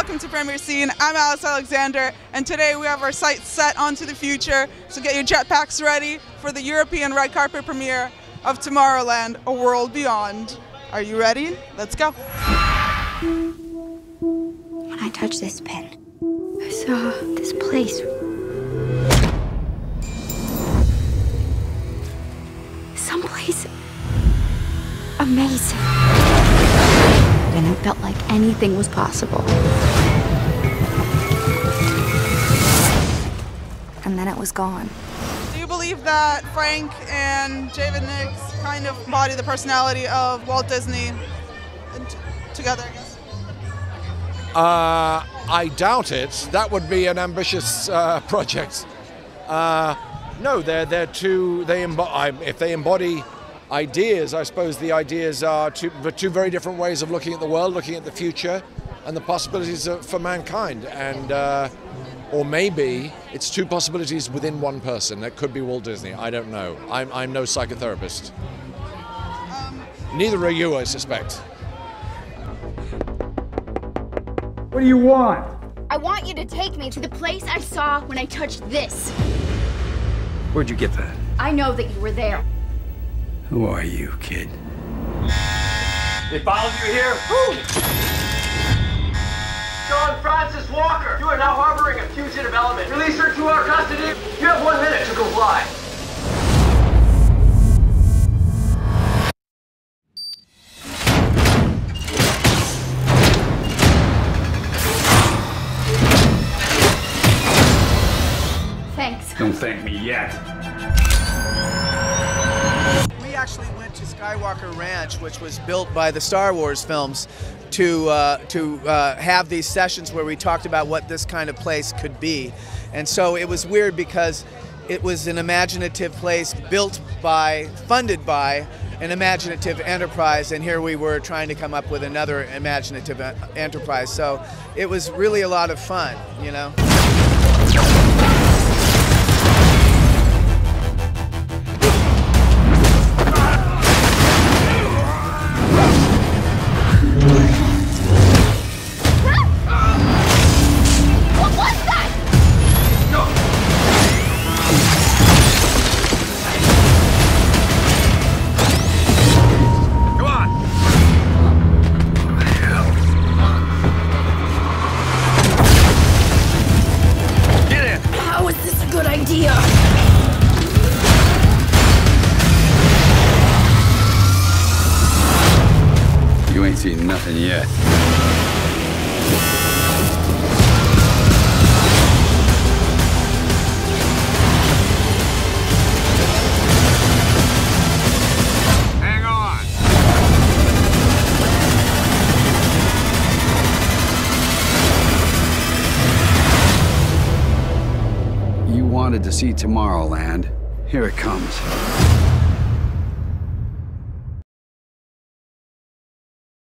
welcome to Premier Scene. I'm Alice Alexander, and today we have our sights set onto the future, so get your jetpacks ready for the European red carpet premiere of Tomorrowland, A World Beyond. Are you ready? Let's go. When I touched this pen, I saw this place. Someplace amazing. And it felt like anything was possible. And then it was gone. Do you believe that Frank and David Nix kind of embody the personality of Walt Disney together, I guess? I doubt it. That would be an ambitious project. No, they're two. If they embody ideas, I suppose the ideas are two very different ways of looking at the world, looking at the future, and the possibilities for mankind. And or maybe it's two possibilities within one person. That could be Walt Disney. I don't know. I'm no psychotherapist. Neither are you, I suspect. What do you want? I want you to take me to the place I saw when I touched this. Where'd you get that? I know that you were there. Who are you, kid? They followed you here? Who? John Francis Walker. You are now harboring a fugitive element. Release her to our custody. You have 1 minute to comply. Thanks. Don't thank me yet. We actually went to Skywalker Ranch, which was built by the Star Wars films, to have these sessions where we talked about what this kind of place could be. And so it was weird because it was an imaginative place funded by an imaginative enterprise, and here we were trying to come up with another imaginative enterprise. So it was really a lot of fun, you know. You ain't seen nothing yet. Hang on. You wanted to see Tomorrowland. Here it comes.